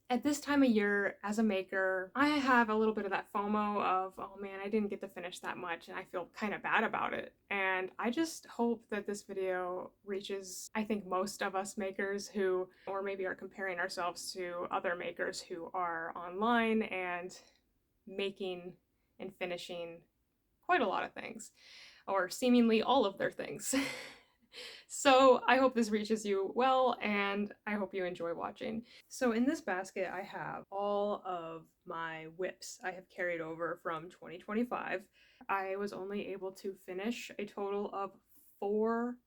At this time of year, as a maker, I have a little bit of that FOMO of, oh man, I didn't get to finish that much, and I feel kind of bad about it. And I just hope that this video reaches, I think, most of us makers who, or maybe are comparing ourselves to other makers who are online and making and finishing quite a lot of things, or seemingly all of their things. So I hope this reaches you well, and I hope you enjoy watching. So in this basket, I have all of my WIPs I have carried over from 2025. I was only able to finish a total of 4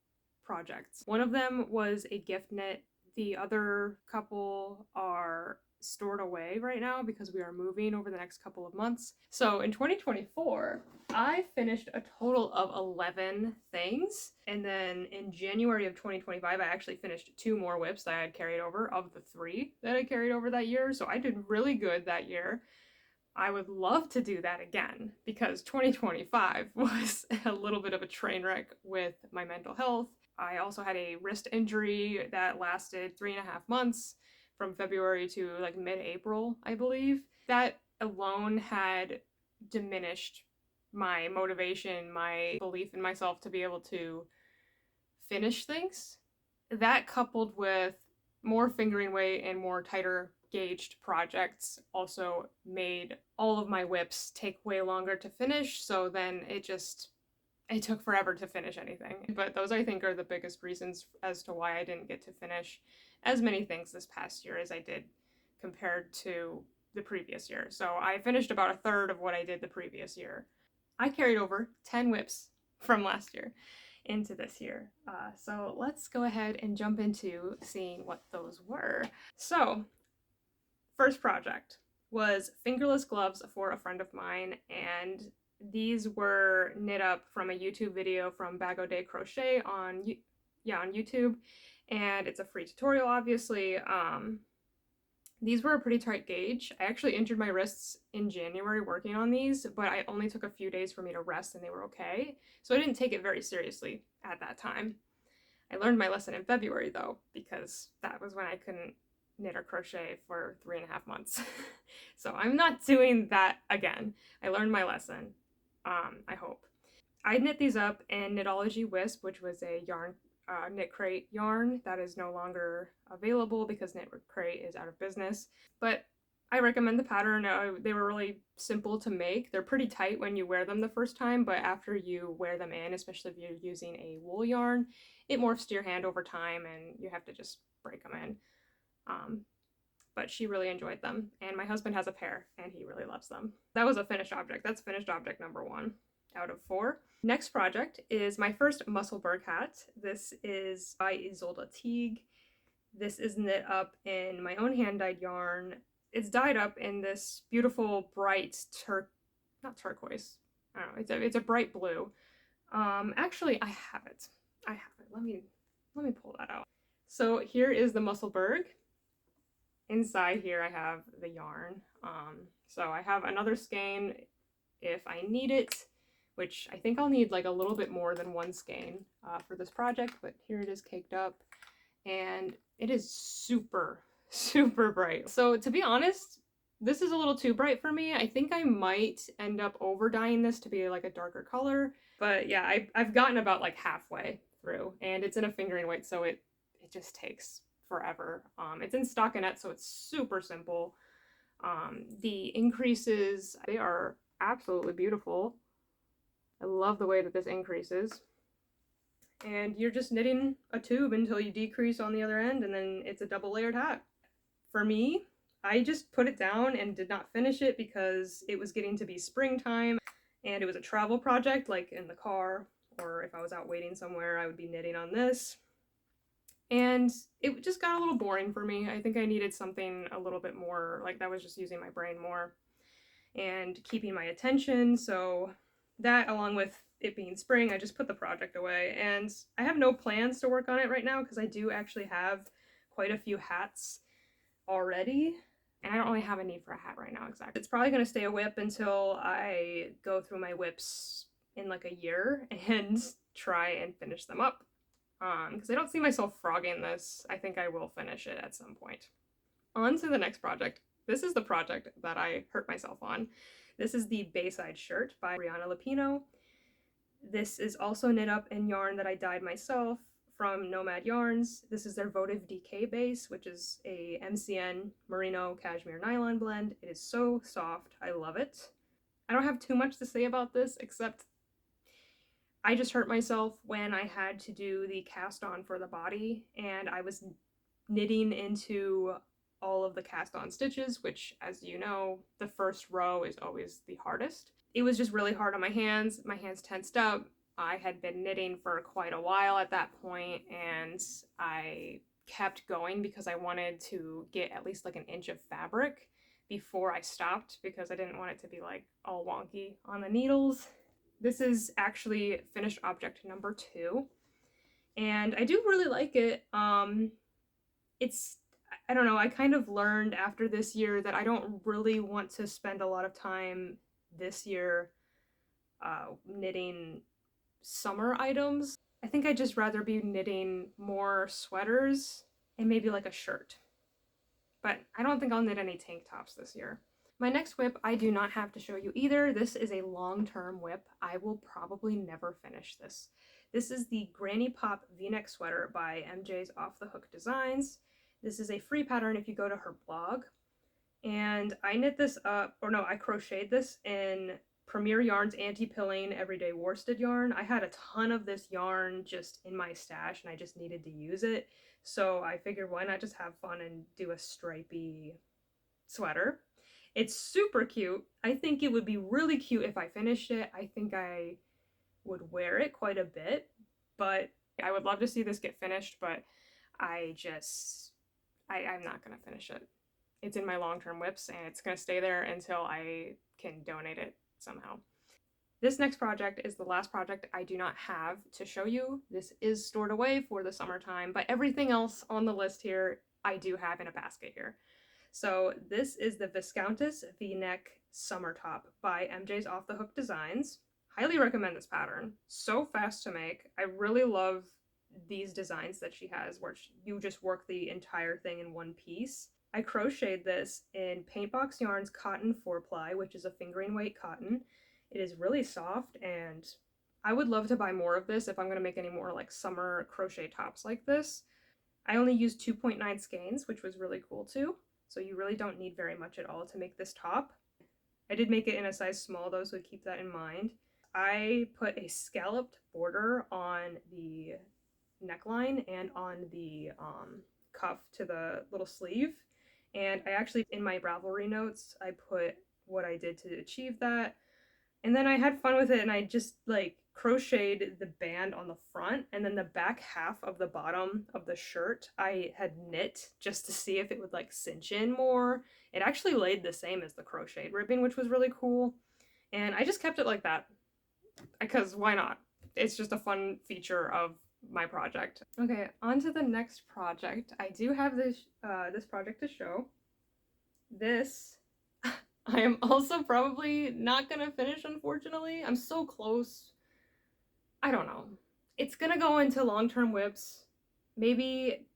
projects. One of them was a gift knit. The other couple are stored away right now because we are moving over the next couple of months. So in 2024, I finished a total of 11 things. And then in January of 2025, I actually finished 2 more WIPs that I had carried over of the 3 that I carried over that year. So I did really good that year. I would love to do that again because 2025 was a little bit of a train wreck with my mental health. I also had a wrist injury that lasted 3.5 months from February to like mid-April, I believe. That alone had diminished my motivation, my belief in myself to be able to finish things. That coupled with more fingering weight and more tighter gauged projects also made all of my WIPs take way longer to finish, so then it took forever to finish anything. But those, I think, are the biggest reasons as to why I didn't get to finish as many things this past year as I did compared to the previous year. So I finished about a third of what I did the previous year. I carried over 10 WIPs from last year into this year. So let's go ahead and jump into seeing what those were. So first project was fingerless gloves for a friend of mine, and these were knit up from a YouTube video from Bag O' Day Crochet on YouTube, and it's a free tutorial, obviously. These were a pretty tight gauge. I actually injured my wrists in January working on these, but I only took a few days for me to rest and they were okay. So I didn't take it very seriously at that time. I learned my lesson in February though, because that was when I couldn't knit or crochet for 3.5 months. So I'm not doing that again. I learned my lesson, I hope. I knit these up in Knitology Wisp, which was a knit crate yarn that is no longer available because knit crate is out of business. But I recommend the pattern. They were really simple to make. They're pretty tight when you wear them the first time, but after you wear them in, especially if you're using a wool yarn, it morphs to your hand over time and you have to just break them in. But she really enjoyed them, and my husband has a pair and he really loves them. That was a finished object. That's finished object number 1 out of 4. Next project is my first Musselburgh hat. This is by Isolde Teague. This is knit up in my own hand-dyed yarn. It's dyed up in this beautiful bright not turquoise. I don't know. It's a bright blue. Actually, I have it. Let me pull that out. So here is the Musselburgh. Inside here I have the yarn. So I have another skein if I need it, which I think I'll need like a little bit more than 1 skein for this project, but here it is caked up, and it is super, super bright. So to be honest, this is a little too bright for me. I think I might end up over dyeing this to be like a darker color, but yeah, I've gotten about like halfway through, and it's in a fingering weight, so it just takes forever. It's in stockinette, so it's super simple. The increases, they are absolutely beautiful. I love the way that this increases. And you're just knitting a tube until you decrease on the other end, and then it's a double layered hat. For me, I just put it down and did not finish it because it was getting to be springtime, and it was a travel project, like in the car, or if I was out waiting somewhere, I would be knitting on this. And it just got a little boring for me. I think I needed something a little bit more, like that was just using my brain more and keeping my attention. So that, along with it being spring, I just put the project away. And I have no plans to work on it right now because I do actually have quite a few hats already. And I don't really have a need for a hat right now, exactly. It's probably going to stay a WIP until I go through my WIPs in like a year and try and finish them up. Because I don't see myself frogging this. I think I will finish it at some point. On to the next project. This is the project that I hurt myself on. This is the Bayside shirt by Brianna Lupino. This is also knit up in yarn that I dyed myself from Nomad Yarns. This is their Votive DK base, which is a MCN merino cashmere nylon blend. It is so soft. I love it. I don't have too much to say about this except I just hurt myself when I had to do the cast on for the body, and I was knitting into all of the cast on stitches, which, as you know, the first row is always the hardest. It was just really hard on my hands. My hands tensed up. I had been knitting for quite a while at that point, and I kept going because I wanted to get at least like an inch of fabric before I stopped because I didn't want it to be like all wonky on the needles. This is actually finished object number 2, and I do really like it. I don't know, I kind of learned after this year that I don't really want to spend a lot of time this year knitting summer items. I think I'd just rather be knitting more sweaters and maybe like a shirt. But I don't think I'll knit any tank tops this year. My next WIP I do not have to show you either. This is a long-term WIP. I will probably never finish this. This is the Granny Pop V-neck sweater by MJ's Off the Hook Designs. This is a free pattern if you go to her blog. And I knit this up, or no, I crocheted this in Premier Yarns Anti-Pilling Everyday Worsted yarn. I had a ton of this yarn just in my stash and I just needed to use it. So I figured why not just have fun and do a stripy sweater. It's super cute. I think it would be really cute if I finished it. I think I would wear it quite a bit, but I would love to see this get finished, but I'm not gonna finish it. It's in my long-term WIPs and it's gonna stay there until I can donate it somehow. This next project is the last project I do not have to show you. This is stored away for the summertime, but everything else on the list here I do have in a basket here. So this is the Viscountess V-neck summer top by MJ's Off the Hook Designs. Highly recommend this pattern. So fast to make. I really love these designs that she has where you just work the entire thing in one piece. I crocheted this in Paintbox Yarns Cotton 4-ply, which is a fingering weight cotton. It is really soft, and I would love to buy more of this if I'm going to make any more like summer crochet tops like this. I only used 2.9 skeins, which was really cool too. So you really don't need very much at all to make this top. I did make it in a size small though, so keep that in mind. I put a scalloped border on the neckline and on the cuff to the little sleeve. And I actually, in my Ravelry notes, I put what I did to achieve that. And then I had fun with it and I just like crocheted the band on the front, and then the back half of the bottom of the shirt I had knit just to see if it would like cinch in more. It actually laid the same as the crocheted ribbing, which was really cool. And I just kept it like that because why not? It's just a fun feature of my project. Okay, on to the next project. I do have this project to show. This I am also probably not gonna finish, unfortunately. I'm so close. I don't know. It's gonna go into long-term WIPs. Maybe,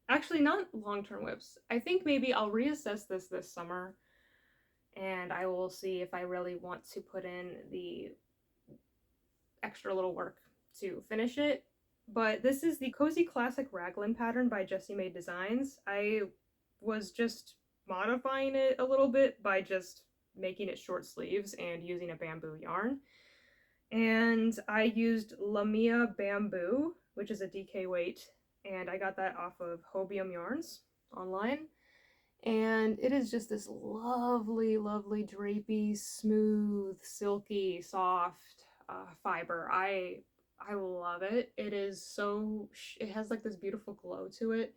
actually not long-term WIPs. I think maybe I'll reassess this summer and I will see if I really want to put in the extra little work to finish it. But this is the Cozy Classic Raglan pattern by Jessie Mae Designs. I was just modifying it a little bit by just making it short sleeves and using a bamboo yarn. And I used Lamia Bamboo, which is a DK weight, and I got that off of Hobium Yarns online. And it is just this lovely, lovely drapey, smooth, silky, soft fiber. I love it. It is so, it has like this beautiful glow to it.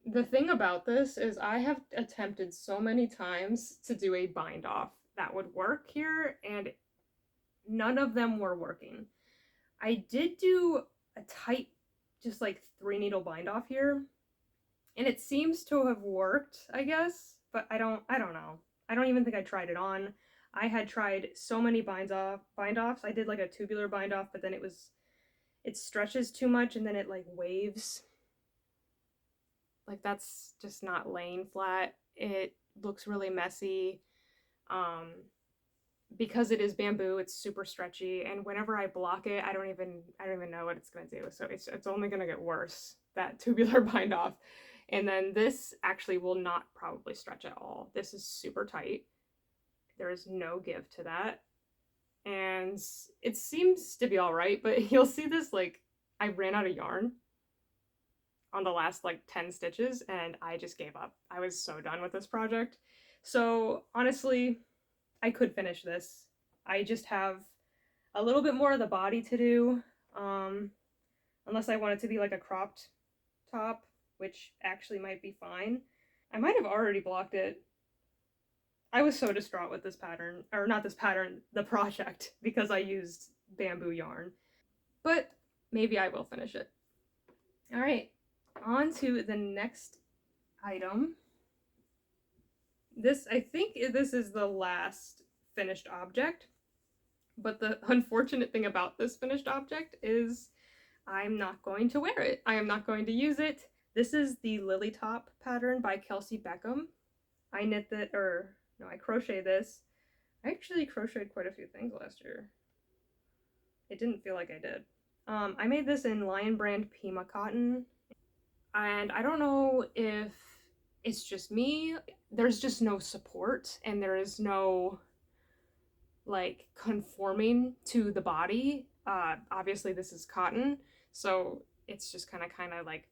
The thing about this is I have attempted so many times to do a bind off that would work here, and none of them were working. I did do a tight, just like 3-needle bind off here, and it seems to have worked, I guess, but I don't know. I don't even think I tried it on. I had tried so many bind offs. I did like a tubular bind off, but then it stretches too much and then it like waves. Like, that's just not laying flat. It looks really messy. Because it is bamboo, it's super stretchy, and whenever I block it, I don't even know what it's gonna do. So it's only gonna get worse, that tubular bind off. And then this actually will not probably stretch at all. This is super tight. There is no give to that. And it seems to be all right, but you'll see this, like, I ran out of yarn on the last like 10 stitches and I just gave up. I was so done with this project. So honestly, I could finish this. I just have a little bit more of the body to do, unless I want it to be like a cropped top, which actually might be fine. I might have already blocked it. I was so distraught with this pattern, or not this pattern, the project, because I used bamboo yarn. But maybe I will finish it. All right, on to the next item. I think this is the last finished object, but the unfortunate thing about this finished object is I'm not going to wear it. I am not going to use it. This is the Lily Top pattern by Kelsey Beckham. I knit that, or no, I crochet this. I actually crocheted quite a few things last year. It didn't feel like I did. I made this in Lion Brand Pima cotton, and I don't know if it's just me. There's just no support, and there is no like conforming to the body. Obviously this is cotton, so it's just kind of like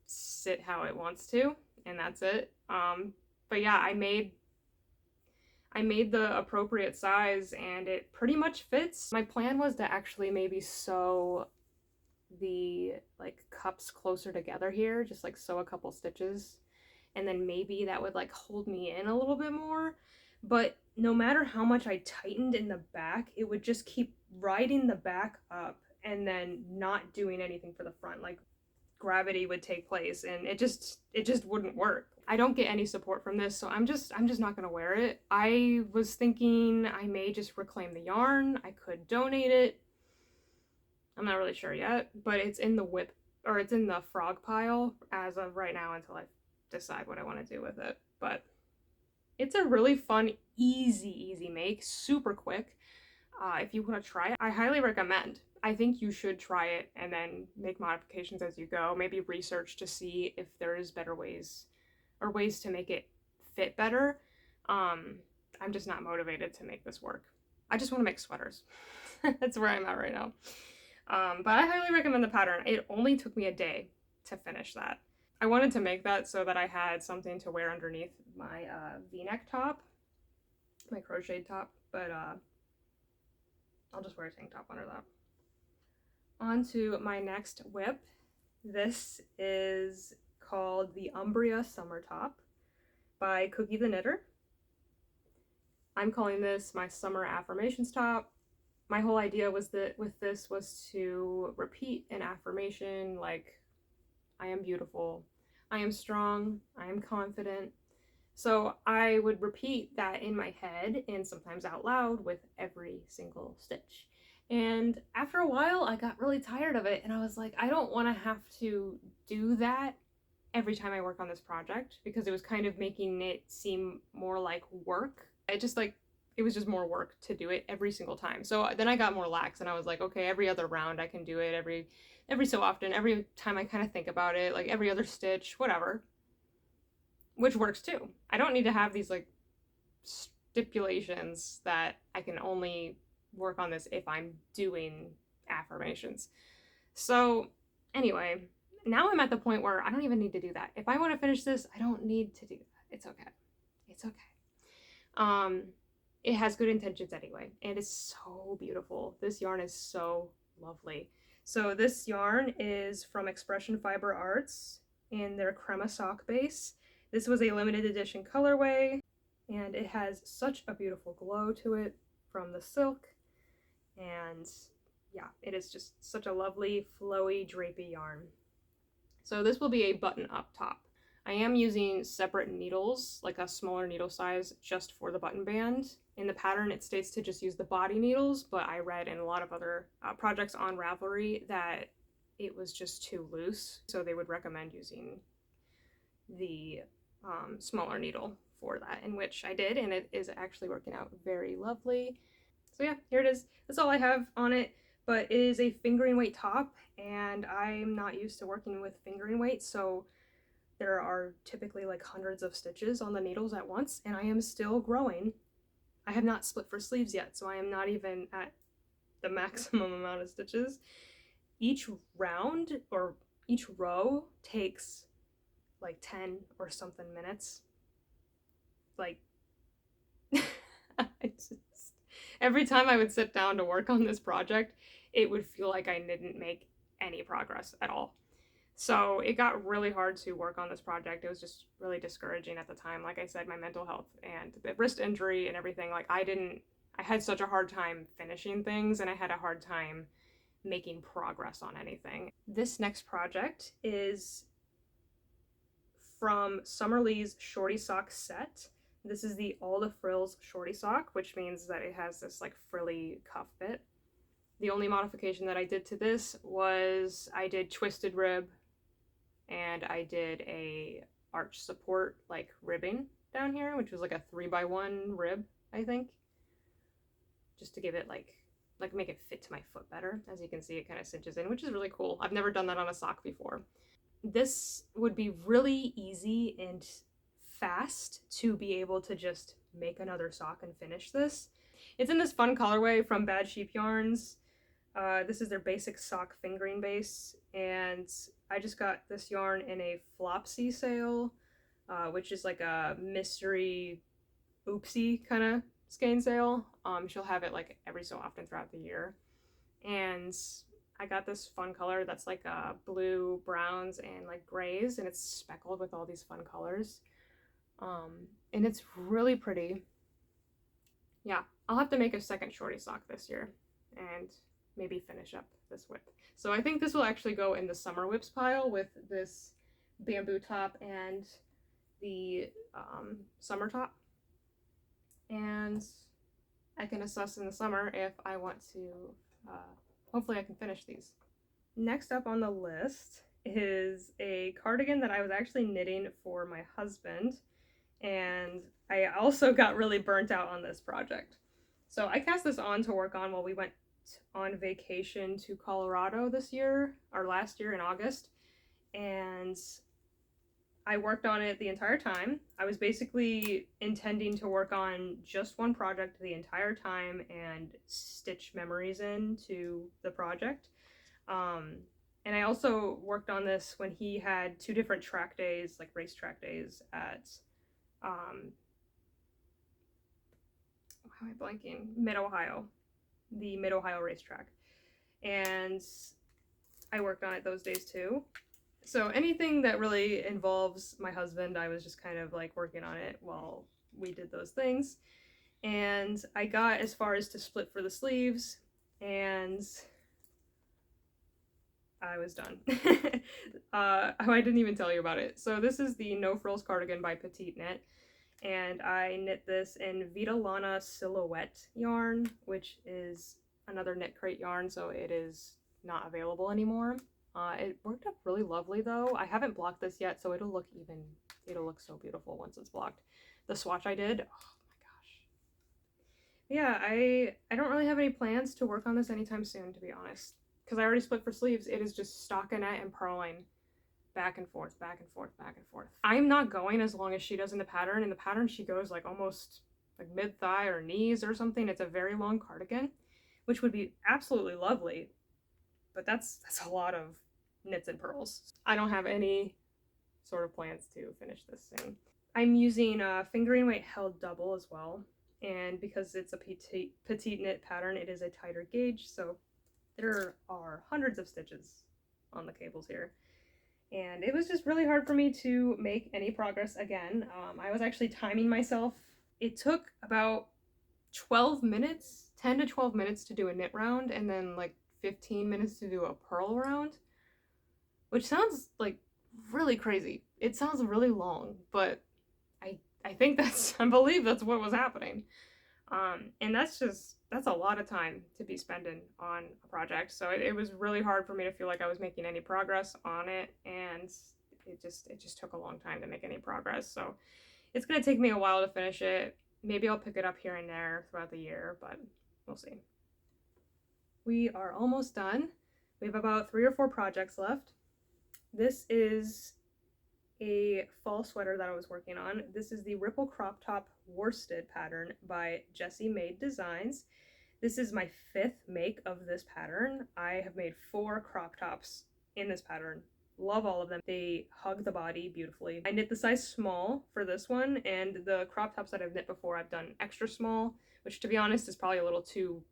sit how it wants to, and that's it. But yeah, I made the appropriate size and it pretty much fits. My plan was to actually maybe sew the like cups closer together here, just like sew a couple stitches, and then maybe that would like hold me in a little bit more. But no matter how much I tightened in the back, it would just keep riding the back up and then not doing anything for the front. Like gravity would take place and it just wouldn't work. I don't get any support from this, so I'm just not gonna wear it. I was thinking I may just reclaim the yarn. I could donate it. I'm not really sure yet, but it's in the WIP, or it's in the frog pile as of right now until I decide what I want to do with it. But it's a really fun, easy make, super quick. If you want to try it, I highly recommend. I think you should try it and then make modifications as you go. Maybe research to see if there is better ways or ways to make it fit better. I'm just not motivated to make this work. I just want to make sweaters. That's where I'm at right now. But I highly recommend the pattern. It only took me a day to finish that. I wanted to make that so that I had something to wear underneath my v-neck top, my crocheted top, but I'll just wear a tank top under that. On to my next WIP. This is called the Umbria Summer Top by Cookie the Knitter. I'm calling this my summer affirmations top. My whole idea was that with this was to repeat an affirmation like, I am beautiful, I am strong, I am confident. So I would repeat that in my head and sometimes out loud with every single stitch. And after a while, I got really tired of it and I was like, I don't want to have to do that every time I work on this project, because it was kind of making it seem more like work. It was just more work to do it every single time. So then I got more lax and I was like, okay, every other round I can do it, every so often, every time I kind of think about it, like every other stitch, whatever. Which works too. I don't need to have these like stipulations that I can only work on this if I'm doing affirmations. So anyway, now I'm at the point where I don't even need to do that. If I want to finish this, I don't need to do that. It's okay. It's okay. It has good intentions anyway, and it's so beautiful. This yarn is so lovely. So this yarn is from Expression Fiber Arts in their Crema Sock base. This was a limited edition colorway, and it has such a beautiful glow to it from the silk. And yeah, it is just such a lovely, flowy, drapey yarn. So this will be a button-up top. I am using separate needles, like a smaller needle size, just for the button band. In the pattern, it states to just use the body needles, but I read in a lot of other projects on Ravelry that it was just too loose, so they would recommend using the smaller needle for that, in which I did, and it is actually working out very lovely. So yeah, here it is. That's all I have on it, but it is a fingering weight top, and I'm not used to working with fingering weight, so there are typically like hundreds of stitches on the needles at once, and I am still growing. I have not split for sleeves yet, so I am not even at the maximum amount of stitches. Each round or each row takes like 10 or something minutes. Like, every time I would sit down to work on this project, it would feel like I didn't make any progress at all. So it got really hard to work on this project. It was just really discouraging at the time. Like I said, my mental health and the wrist injury and everything, like I had such a hard time finishing things, and I had a hard time making progress on anything. This next project is from Summer Lee's Shorty Sock set. This is the All the Frills Shorty Sock, which means that it has this like frilly cuff bit. The only modification that I did to this was I did twisted rib, and I did a arch support like ribbing down here, which was like a 3x1 rib, I think, just to give it like make it fit to my foot better. As you can see, it kind of cinches in, which is really cool. I've never done that on a sock before. This would be really easy and fast to be able to just make another sock and finish this. It's in this fun colorway from Bad Sheep Yarns. This is their basic sock fingering base, and I just got this yarn in a Flopsy sale, which is like a mystery oopsie kind of skein sale. She'll have it like every so often throughout the year, and I got this fun color that's like blue, browns, and like grays, and it's speckled with all these fun colors, and it's really pretty. Yeah, I'll have to make a second shorty sock this year and maybe finish up this whip. So I think this will actually go in the summer whips pile with this bamboo top and the summer top, and I can assess in the summer if I want to, hopefully I can finish these. Next up on the list is a cardigan that I was actually knitting for my husband, and I also got really burnt out on this project. So I cast this on to work on while we went on vacation to Colorado this year, or last year in August, and I worked on it the entire time. I was basically intending to work on just one project the entire time and stitch memories into the project. And I also worked on this when he had 2 different track days, like race track days at, how am I blanking? Mid-Ohio, the Mid-Ohio racetrack. And I worked on it those days too. So anything that really involves my husband, I was just kind of like working on it while we did those things. And I got as far as to split for the sleeves, and I was done. I didn't even tell you about it. So this is the No Frills cardigan by Petite Knit, and I knit this in Vita Lana Silhouette yarn, which is another Knit Crate yarn, so it is not available anymore. It worked up really lovely though. I haven't blocked this yet, so it'll look so beautiful once it's blocked. The swatch I did, oh my gosh. Yeah, I don't really have any plans to work on this anytime soon, to be honest, because I already split for sleeves. It is just stockinette and purling back and forth, back and forth, back and forth. I'm not going as long as she does in the pattern. In the pattern, she goes like almost like mid-thigh or knees or something. It's a very long cardigan, which would be absolutely lovely, but that's a lot of knits and purls. I don't have any sort of plans to finish this soon. I'm using fingering weight held double as well, and because it's a petite knit pattern, it is a tighter gauge, so there are hundreds of stitches on the cables here, and it was just really hard for me to make any progress again. I was actually timing myself. It took about 12 minutes, 10 to 12 minutes to do a knit round, and then like 15 minutes to do a purl round, which sounds like really crazy. It sounds really long, but I think I believe that's what was happening. And that's a lot of time to be spending on a project. So it was really hard for me to feel like I was making any progress on it, and it just took a long time to make any progress. So it's gonna take me a while to finish it. Maybe I'll pick it up here and there throughout the year, but we'll see. We are almost done. We have about 3 or 4 projects left. This is a fall sweater that I was working on. This is the Ripple Crop Top Worsted pattern by Jessie Made Designs. This is my 5th make of this pattern. I have made 4 crop tops in this pattern. Love all of them. They hug the body beautifully. I knit the size small for this one, and the crop tops that I've knit before I've done extra small, which to be honest is probably a little too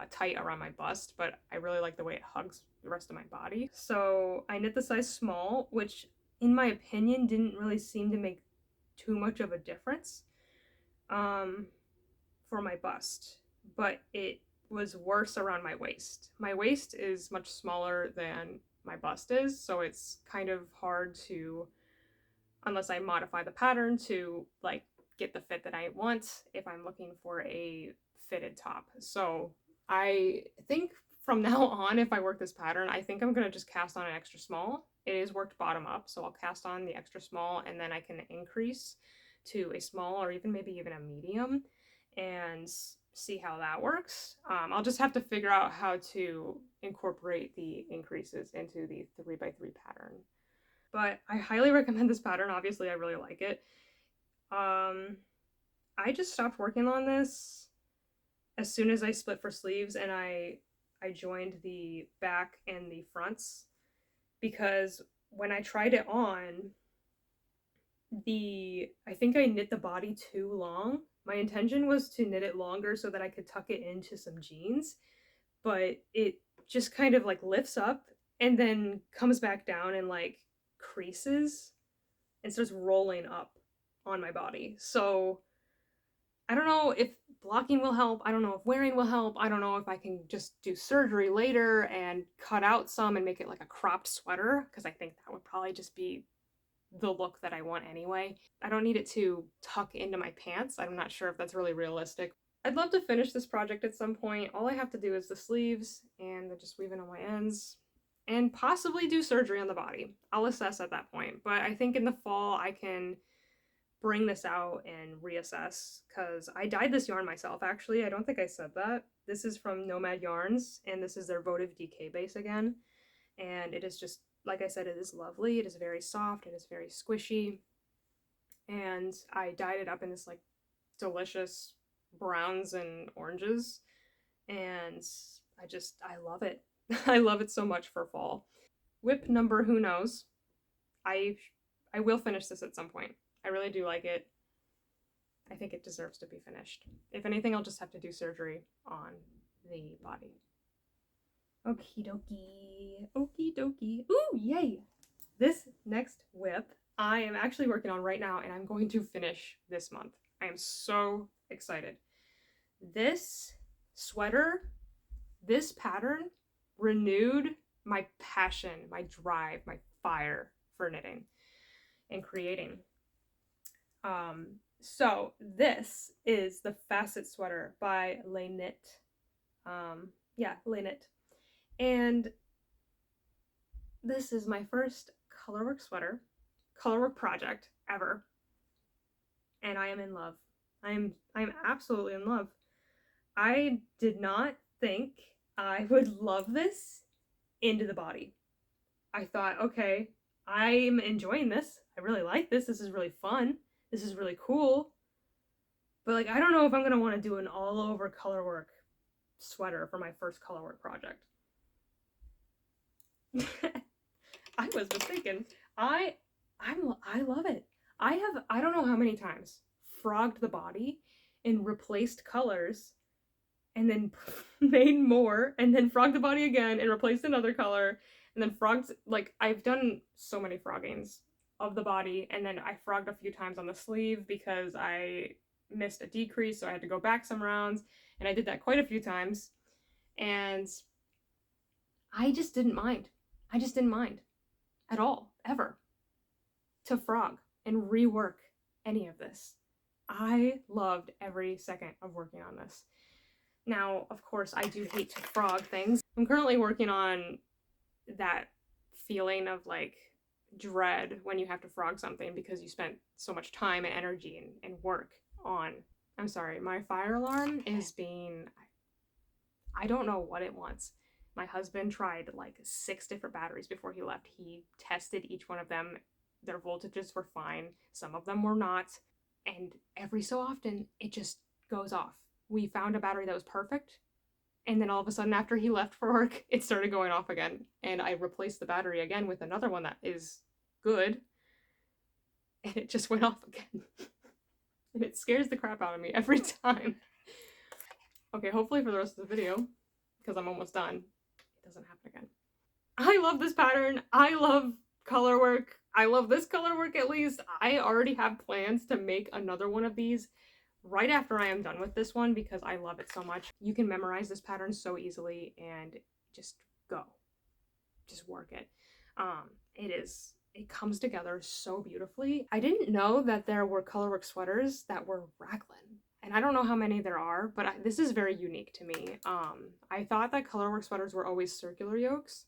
tight around my bust, but I really like the way it hugs the rest of my body. So I knit the size small, which in my opinion didn't really seem to make too much of a difference for my bust, but it was worse around my waist. My waist is much smaller than my bust is, so it's kind of hard to, unless I modify the pattern to like get the fit that I want if I'm looking for a fitted top. So I think from now on, if I work this pattern, I think I'm gonna just cast on an extra small. It is worked bottom up, so I'll cast on the extra small and then I can increase to a small or maybe even a medium and see how that works. I'll just have to figure out how to incorporate the increases into the 3x3 pattern. But I highly recommend this pattern. Obviously, I really like it. I just stopped working on this as soon as I split for sleeves and I joined the back and the fronts, because when I tried it on, I think I knit the body too long. My intention was to knit it longer so that I could tuck it into some jeans, but it just kind of like lifts up and then comes back down and like creases and starts rolling up on my body. So I don't know if blocking will help. I don't know if wearing will help. I don't know if I can just do surgery later and cut out some and make it like a cropped sweater, because I think that would probably just be the look that I want anyway. I don't need it to tuck into my pants. I'm not sure if that's really realistic. I'd love to finish this project at some point. All I have to do is the sleeves and then just weave in on my ends and possibly do surgery on the body. I'll assess at that point, but I think in the fall I can bring this out and reassess, because I dyed this yarn myself actually. I don't think I said that. This is from Nomad Yarns and this is their votive DK base again, and it is just, like I said, it is lovely. It is very soft, it is very squishy, and I dyed it up in this like delicious browns and oranges, and I love it. I love it so much for fall. WIP number, who knows? I will finish this at some point. I really do like it. I think it deserves to be finished. If anything, I'll just have to do surgery on the body. Okie dokie. Okie dokie. Ooh, yay! This next WIP I am actually working on right now, and I'm going to finish this month. I am so excited. This sweater, this pattern renewed my passion, my drive, my fire for knitting and creating. So this is the Facet Sweater by Les Knit. Les Knit. And this is my first colorwork sweater, colorwork project ever. And I am in love. I'm absolutely in love. I did not think I would love this into the body. I thought, okay, I'm enjoying this. I really like this. This is really fun. This is really cool. But like, I don't know if I'm gonna want to do an all over colorwork sweater for my first colorwork project. I was mistaken. I love it. I don't know how many times frogged the body and replaced colors and then made more and then frogged the body again and replaced another color and then frogged, like, I've done so many froggings of the body, and then I frogged a few times on the sleeve because I missed a decrease, so I had to go back some rounds, and I did that quite a few times, and I just didn't mind. I just didn't mind at all, ever, to frog and rework any of this. I loved every second of working on this. Now, of course, I do hate to frog things. I'm currently working on that feeling of like dread when you have to frog something because you spent so much time and energy and work on. I'm sorry, my fire alarm is being, I don't know what it wants. My husband tried like 6 different batteries before he left. He tested each one of them. Their voltages were fine. Some of them were not. And every so often, it just goes off. We found a battery that was perfect. And then all of a sudden, after he left for work, it started going off again. And I replaced the battery again with another one that is good. And it just went off again. And it scares the crap out of me every time. Okay, hopefully for the rest of the video, because I'm almost done, it doesn't happen again. I love this pattern. I love color work. I love this color work at least. I already have plans to make another one of these right after I am done with this one because I love it so much. You can memorize this pattern so easily and just go. Just work it. It comes together so beautifully. I didn't know that there were colorwork sweaters that were raglan. And I don't know how many there are, but this is very unique to me. I thought that colorwork sweaters were always circular yokes,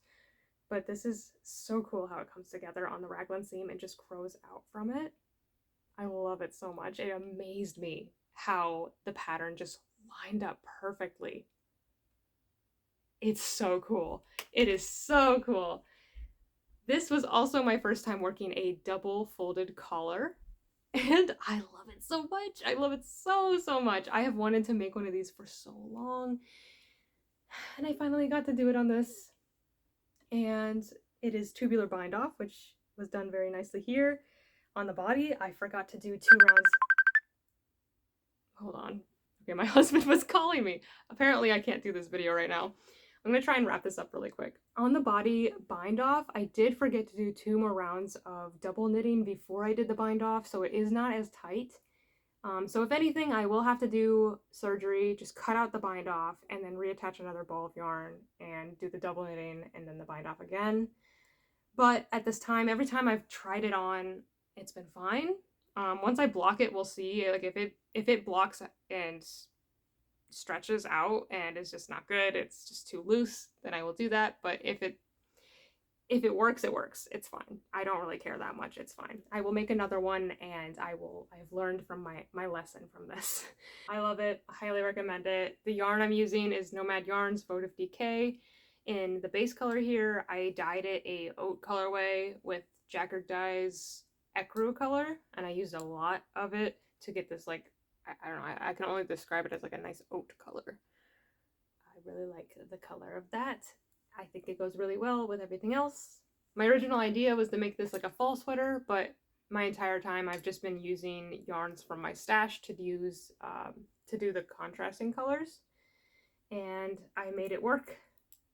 but this is so cool how it comes together on the raglan seam and just grows out from it. I love it so much. It amazed me how the pattern just lined up perfectly. It's so cool. It is so cool. This was also my first time working a double folded collar, and I love it so much. I love it so, so much. I have wanted to make one of these for so long, and I finally got to do it on this. And it is tubular bind off, which was done very nicely here. On the body, I forgot to do 2 rounds. Hold on. Okay, my husband was calling me. Apparently I can't do this video right now. I'm gonna try and wrap this up really quick. On the body bind off, I did forget to do 2 more rounds of double knitting before I did the bind off, so it is not as tight. So if anything, I will have to do surgery, just cut out the bind off, and then reattach another ball of yarn and do the double knitting and then the bind off again. But at this time, every time I've tried it on, it's been fine. Once I block it, we'll see. Like if it blocks and stretches out and is just not good, it's just too loose, then I will do that. But if it works, it works. It's fine. I don't really care that much. It's fine. I will make another one, and I've learned from my lesson from this. I love it. I highly recommend it. The yarn I'm using is Nomad Yarns Votive DK. In the base color here, I dyed it a oat colorway with Jacquard Dye's Ecru color, and I used a lot of it to get this, like, I don't know, I can only describe it as like a nice oat color. I really like the color of that. I think it goes really well with everything else. My original idea was to make this like a fall sweater, but my entire time I've just been using yarns from my stash to use to do the contrasting colors, and I made it work.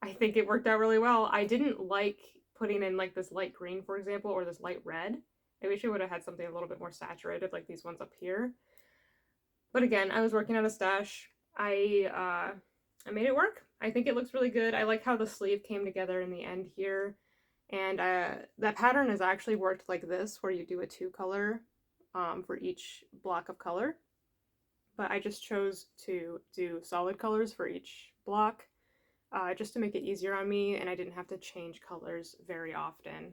I think it worked out really well. I didn't like putting in like this light green, for example, or this light red. I wish I would have had something a little bit more saturated like these ones up here. But again, I was working on a stash. I made it work. I think it looks really good. I like how the sleeve came together in the end here. And that pattern is actually worked like this, where you do a 2 color for each block of color. But I just chose to do solid colors for each block just to make it easier on me, and I didn't have to change colors very often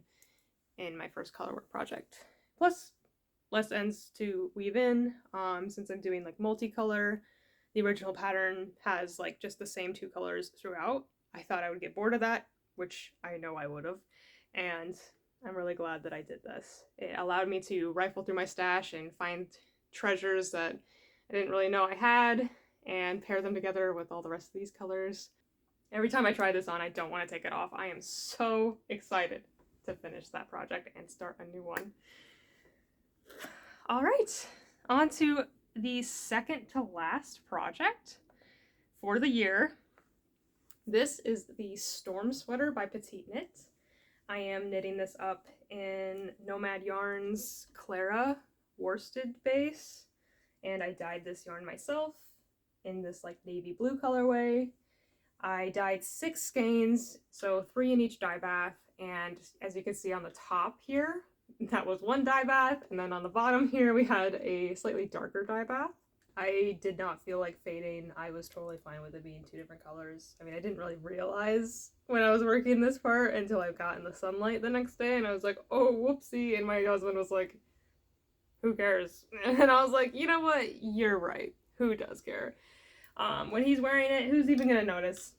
in my first colorwork project. Plus, less ends to weave in since I'm doing like multicolor. The original pattern has like just the same 2 colors throughout. I thought I would get bored of that, which I know I would have, and I'm really glad that I did this. It allowed me to rifle through my stash and find treasures that I didn't really know I had and pair them together with all the rest of these colors. Every time I try this on, I don't want to take it off. I am so excited to finish that project and start a new one. All right, on to the second to last project for the year. This is the Storm Sweater by Petite Knit. I am knitting this up in Nomad Yarns Clara worsted base, and I dyed this yarn myself in this like navy blue colorway. I dyed 6 skeins, so 3 in each dye bath, and as you can see on the top here, that was 1 dye bath, and then on the bottom here we had a slightly darker dye bath. I did not feel like fading. I was totally fine with it being 2 different colors. I mean, I didn't really realize when I was working this part until I got in the sunlight the next day, and I was like, oh, whoopsie, and my husband was like, who cares? And I was like, you know what? You're right. Who does care? When he's wearing it, who's even gonna notice?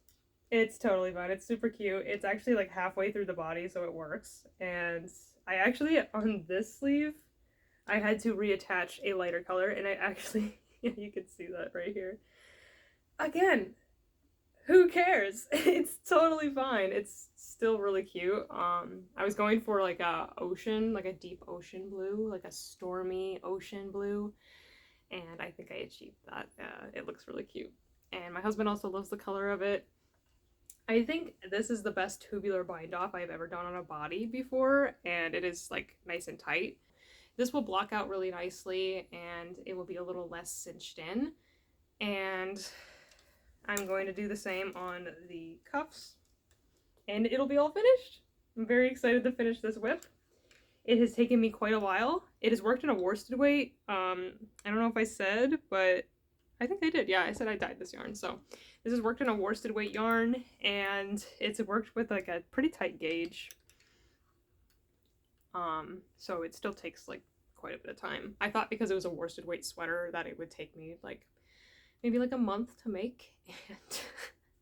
It's totally fine. It's super cute. It's actually like halfway through the body, so it works. And I actually, on this sleeve, I had to reattach a lighter color, and I actually, yeah, you can see that right here. Again, who cares? It's totally fine. It's still really cute. I was going for like a ocean, like a deep ocean blue, like a stormy ocean blue, and I think I achieved that. It looks really cute. And my husband also loves the color of it. I think this is the best tubular bind off I've ever done on a body before, and it is like nice and tight. This will block out really nicely, and it will be a little less cinched in. And I'm going to do the same on the cuffs, and it'll be all finished. I'm very excited to finish this WIP. It has taken me quite a while. It has worked in a worsted weight. I don't know if I said, but I think I did. Yeah, I said I dyed this yarn. So this has worked in a worsted weight yarn, and it's worked with like a pretty tight gauge. So it still takes like quite a bit of time. I thought because it was a worsted weight sweater that it would take me like maybe like a month to make, and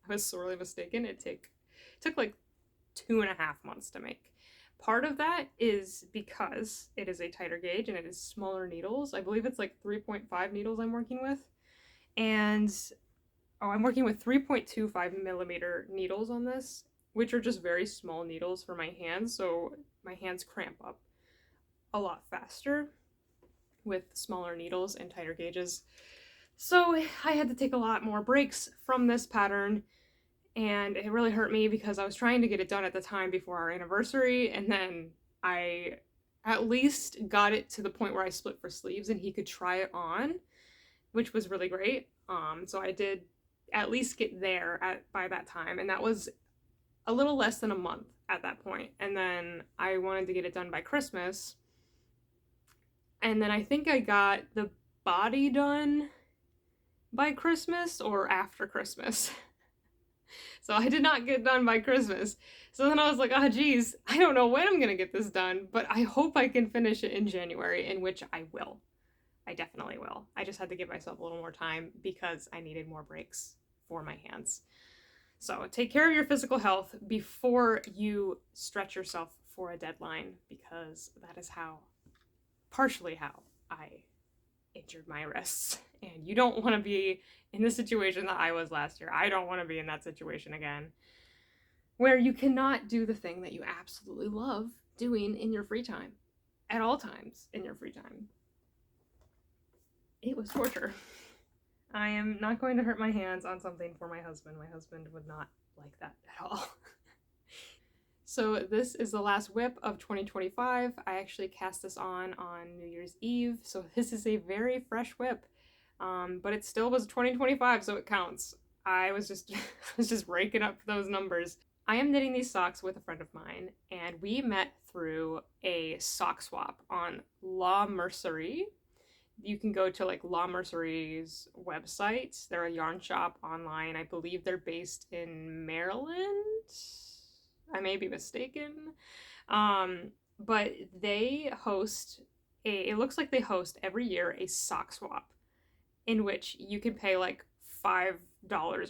I was sorely mistaken. It took like 2.5 months to make. Part of that is because it is a tighter gauge and it is smaller needles. I believe it's like 3.5 needles I'm working with. And I'm working with 3.25 millimeter needles on this, which are just very small needles for my hands. So my hands cramp up a lot faster with smaller needles and tighter gauges. So I had to take a lot more breaks from this pattern, and it really hurt me because I was trying to get it done at the time before our anniversary, and then I at least got it to the point where I split for sleeves and he could try it on, which was really great. So I did at least get there by that time, and that was a little less than a month at that point. And then I wanted to get it done by Christmas, and then I think I got the body done by Christmas or after Christmas. So I did not get done by Christmas. So then I was like, oh geez, I don't know when I'm gonna get this done, but I hope I can finish it in January, in which I will. I definitely will. I just had to give myself a little more time because I needed more breaks for my hands. So take care of your physical health before you stretch yourself for a deadline, because that is partially how I injured my wrists. And you don't want to be in the situation that I was last year. I don't want to be in that situation again, where you cannot do the thing that you absolutely love doing in your free time, at all times in your free time. It was torture. I am not going to hurt my hands on something for my husband. My husband would not like that at all. So this is the last WIP of 2025. I actually cast this on New Year's Eve, so this is a very fresh WIP. But it still was 2025, so it counts. I was just raking up those numbers. I am knitting these socks with a friend of mine, and we met through a sock swap on La Mercerie. You can go to like La Mercerie's website. They're a yarn shop online. I believe they're based in Maryland. I may be mistaken. But they host it looks like they host every year a sock swap in which you can pay like $5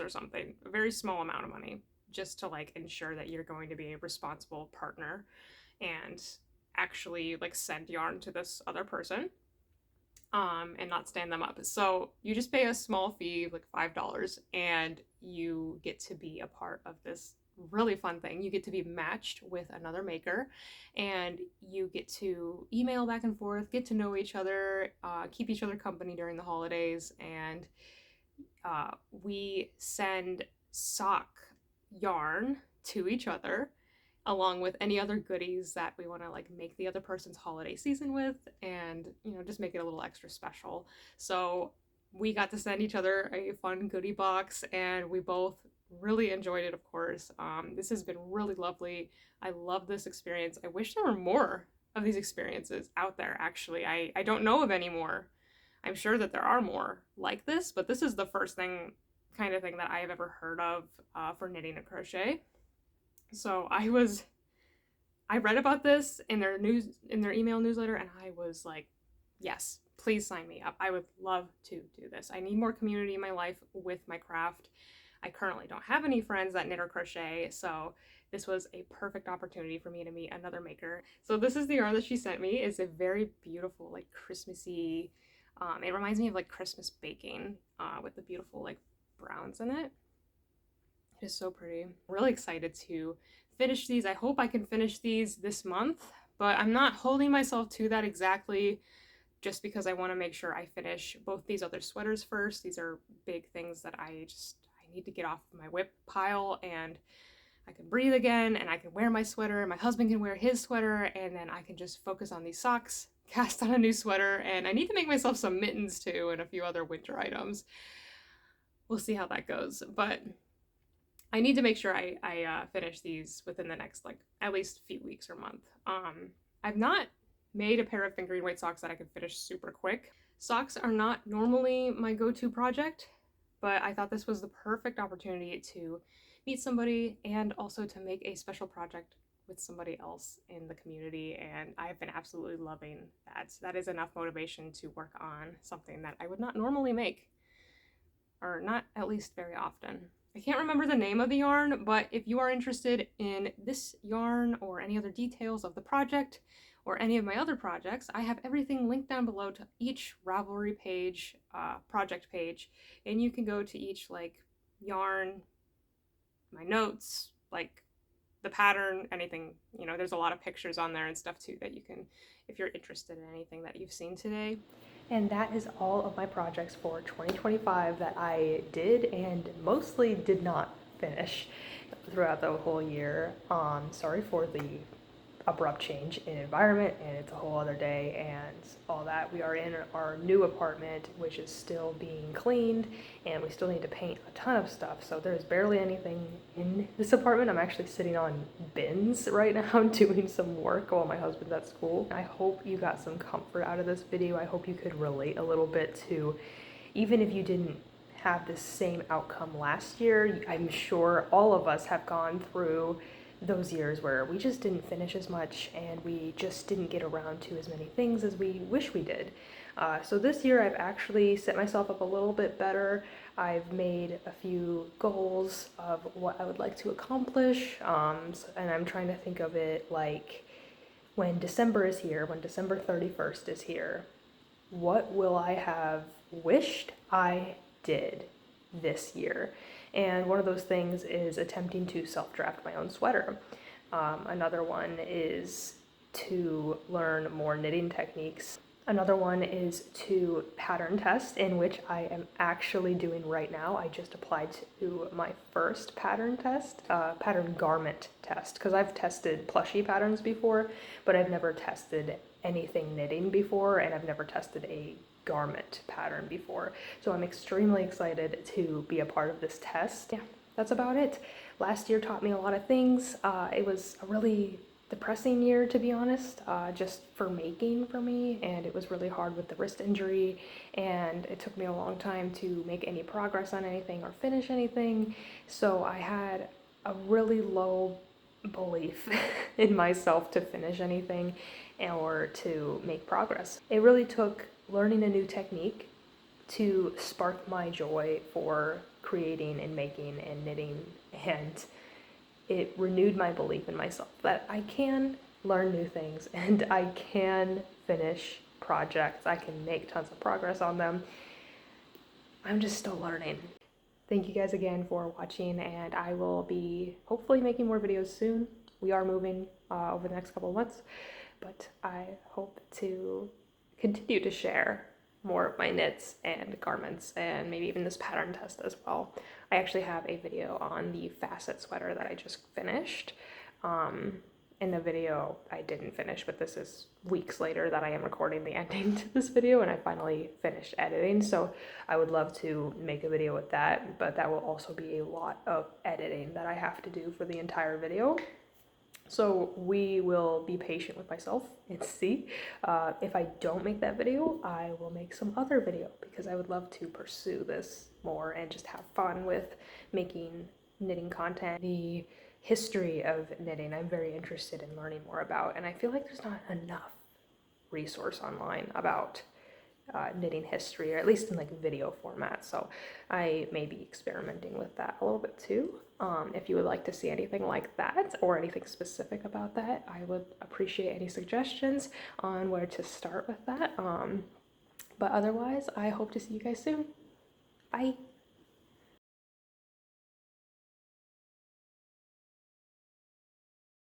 or something, a very small amount of money, just to like ensure that you're going to be a responsible partner and actually like send yarn to this other person. And not stand them up. So you just pay a small fee, like $5, and you get to be a part of this really fun thing. You get to be matched with another maker, and you get to email back and forth, get to know each other, keep each other company during the holidays, and we send sock yarn to each other, along with any other goodies that we want to like make the other person's holiday season with, and just make it a little extra special. So we got to send each other a fun goodie box, and we both really enjoyed it, of course. This has been really lovely. I love this experience. I wish there were more of these experiences out there, actually. I don't know of any more. I'm sure that there are more like this, but this is the first kind of thing that I have ever heard of for knitting and crochet. So I read about this in their email newsletter, and I was like, yes, please sign me up. I would love to do this. I need more community in my life with my craft. I currently don't have any friends that knit or crochet, so this was a perfect opportunity for me to meet another maker. So this is the yarn that she sent me. It's a very beautiful, like Christmassy, it reminds me of like Christmas baking with the beautiful like browns in it. It is so pretty. I'm really excited to finish these. I hope I can finish these this month, but I'm not holding myself to that exactly, just because I want to make sure I finish both these other sweaters first. These are big things that I need to get off of my WIP pile, and I can breathe again, and I can wear my sweater, my husband can wear his sweater, and then I can just focus on these socks, cast on a new sweater, and I need to make myself some mittens too and a few other winter items. We'll see how that goes, but I need to make sure I finish these within the next, like, at least few weeks or month. I've not made a pair of fingering weight socks that I could finish super quick. Socks are not normally my go-to project, but I thought this was the perfect opportunity to meet somebody and also to make a special project with somebody else in the community, and I've been absolutely loving that. That is enough motivation to work on something that I would not normally make, or not at least very often. I can't remember the name of the yarn, but if you are interested in this yarn or any other details of the project or any of my other projects, I have everything linked down below to each Ravelry page, project page, and you can go to each like yarn, my notes, like the pattern, anything, you know, there's a lot of pictures on there and stuff too that you can, if you're interested in anything that you've seen today. And that is all of my projects for 2025 that I did and mostly did not finish throughout the whole year. Sorry for the abrupt change in environment, and it's a whole other day and all that. We are in our new apartment, which is still being cleaned, and we still need to paint a ton of stuff, so there's barely anything in this apartment. I'm actually sitting on bins right now doing some work while my husband's at school. I hope you got some comfort out of this video. I hope you could relate a little bit to, even if you didn't have the same outcome last year, I'm sure all of us have gone through those years where we just didn't finish as much and we just didn't get around to as many things as we wish we did. So this year I've actually set myself up a little bit better. I've made a few goals of what I would like to accomplish, and I'm trying to think of it like when December is here, when December 31st is here, what will I have wished I did this year? And one of those things is attempting to self-draft my own sweater. Another one is to learn more knitting techniques. Another one is to pattern test, in which I am actually doing right now. I just applied to my first pattern test, pattern garment test, because I've tested plushie patterns before, but I've never tested anything knitting before, and I've never tested a garment pattern before. So I'm extremely excited to be a part of this test. Yeah, that's about it. Last year taught me a lot of things. It was a really depressing year, to be honest, just for making for me, and it was really hard with the wrist injury, and it took me a long time to make any progress on anything or finish anything. So I had a really low belief in myself to finish anything or to make progress. It really took learning a new technique to spark my joy for creating and making and knitting, and it renewed my belief in myself that I can learn new things and I can finish projects. I can make tons of progress on them. I'm just still learning. Thank you guys again for watching, and I will be hopefully making more videos soon. We are moving over the next couple of months, but I hope to continue to share more of my knits and garments, and maybe even this pattern test as well. I actually have a video on the facet sweater that I just finished. In the video I didn't finish, but this is weeks later that I am recording the ending to this video, and I finally finished editing, so I would love to make a video with that, but that will also be a lot of editing that I have to do for the entire video. So we will be patient with myself and see. If I don't make that video, I will make some other video because I would love to pursue this more and just have fun with making knitting content. The history of knitting I'm very interested in learning more about, and I feel like there's not enough resource online about knitting history, or at least in like video format. So I may be experimenting with that a little bit too. If you would like to see anything like that or anything specific about that, I would appreciate any suggestions on where to start with that. But otherwise, I hope to see you guys soon. Bye.